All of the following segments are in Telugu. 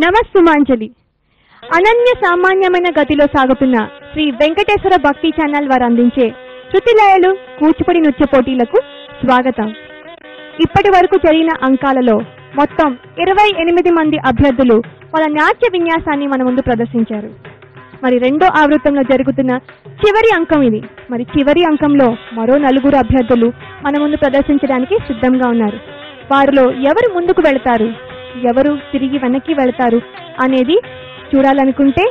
నమస్సుమాంజలి. అనన్య సామాన్యమైన గతిలో సాగుతున్న శ్రీ వెంకటేశ్వర భక్తి ఛానల్ వారు అందించే శృతిలయలు కూచిపూడి నృత్య పోటీలకు స్వాగతం. ఇప్పటి వరకు జరిగిన అంకాలలో మొత్తం 28 మంది అభ్యర్థులు వాళ్ళ నాట్య విన్యాసాన్ని మన ముందు ప్రదర్శించారు. మరి రెండో ఆవృత్తంలో జరుగుతున్న చివరి అంకం ఇది. మరి చివరి అంకంలో మరో 4 అభ్యర్థులు మన ముందు ప్రదర్శించడానికి సిద్ధంగా ఉన్నారు. వారిలో ఎవరు ముందుకు వెళతారు, ఎవరు తిరిగి వెనక్కి వెళతారు అనేది చూడాలనుకుంటే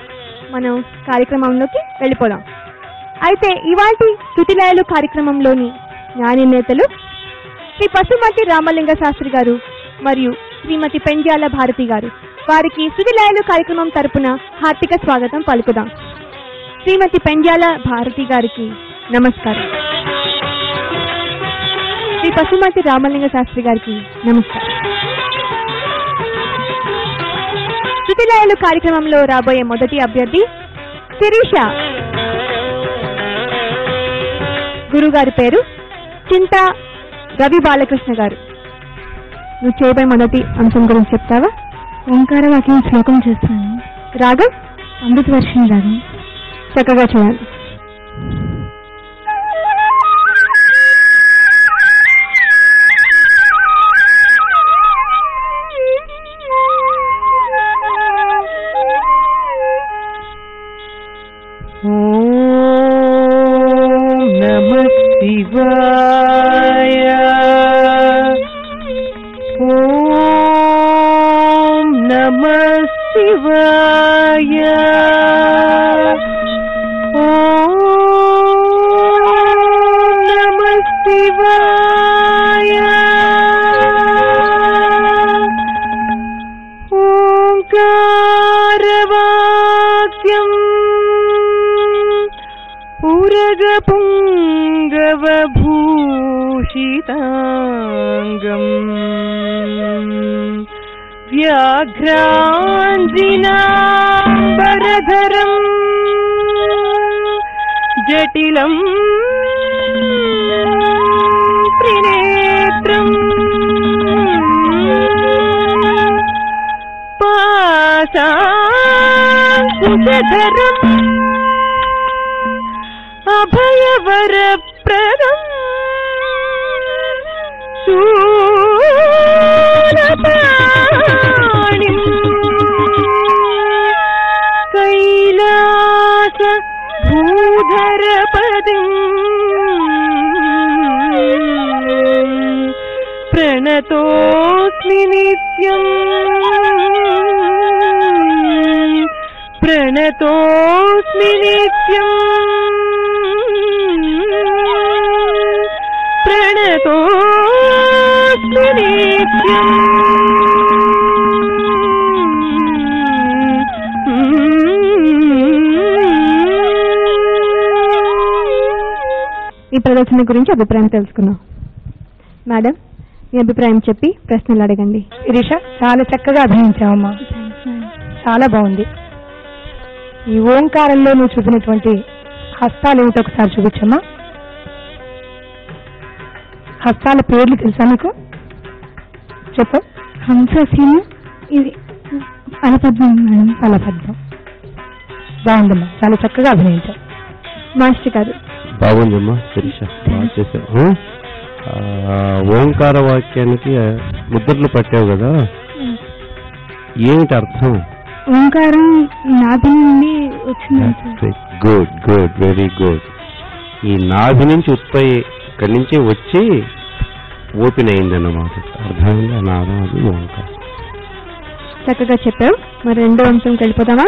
మనం కార్యక్రమంలోకి వెళ్ళిపోదాం. అయితే ఇవాల్టి శృతిలయలు కార్యక్రమంలోని న్యాయనేతలు శ్రీ పశుమతి రామలింగ శాస్త్రి గారు మరియు శ్రీమతి పెండ్యాల భారతి గారు. వారికి శృతిలయలు కార్యక్రమం తరపున హార్దిక స్వాగతం పలుకుదాం. శ్రీమతి పెండ్యాల భారతి గారికి నమస్కారం. శ్రీ పశుమతి రామలింగ శాస్త్రి గారికి నమస్కారం. శృతిలయలు కార్యక్రమంలో రాబోయే మొదటి అభ్యర్థి శిరీష. గురుగారి పేరు చింతా రవి బాలకృష్ణ గారు. నువ్వు చేయబోయే మొదటి అంశం గురించి చెప్తావా? ఓంకార వాక్యం శ్లోకం చేస్తాను. రాగం అమృతవర్షిణి రాగం. చక్కగా చేయాలి. పుంగవభూషితాంగం వ్యాఘ్రాంజినాంబరధరం జటిలం త్రినేత్రం పాశాంకుశధరం అభయవరప్రదం శూలపాణిం కైలాస భూధరపదిం ప్రణతోస్మి నిత్యం ప్రణతోస్మి నిత్యం ప్రణతోస్మి నిత్యం. ఈ ప్రదర్శన గురించి అభిప్రాయం తెలుసుకున్నాం. మేడం, మీ అభిప్రాయం చెప్పి ప్రశ్నలు అడగండి. శిరీష, చాలా చక్కగా అభినయించావమ్మా. చాలా బాగుంది. ఈ ఓంకారంలో నువ్వు చూపినటువంటి హస్తాలు ఏమిటో ఒకసారి చూపించమ్మా. హస్తాల పేర్లు తెలుసా మీకు? చెప్పు. హంసశీలు, ఇది ఫలపద్మం మేడం. ఫలపద్మం బాగుందమ్మా, చాలా చక్కగా అభినయించావు. మాస్టర్ గారు. బాగుందమ్మా శిరీష, బాగా చేసావు. ఓంకార వాక్యానికి ముద్రలు పట్టావు కదా, ఏమిటి అర్థం? ఓంకారం నాభి నుండి వచ్చింది. Good good, very good. ఈ నాభి నుంచి ఉత్పత్తి ఇక్కడి నుంచి వచ్చి ఓపెన్ అయిందన్నమాట. అర్థమైంది ఆ నాదం, అది ఓంకారం. చక్కగా చెప్పావు. మరి రెండో అంశంకి వెళ్ళిపోదామా?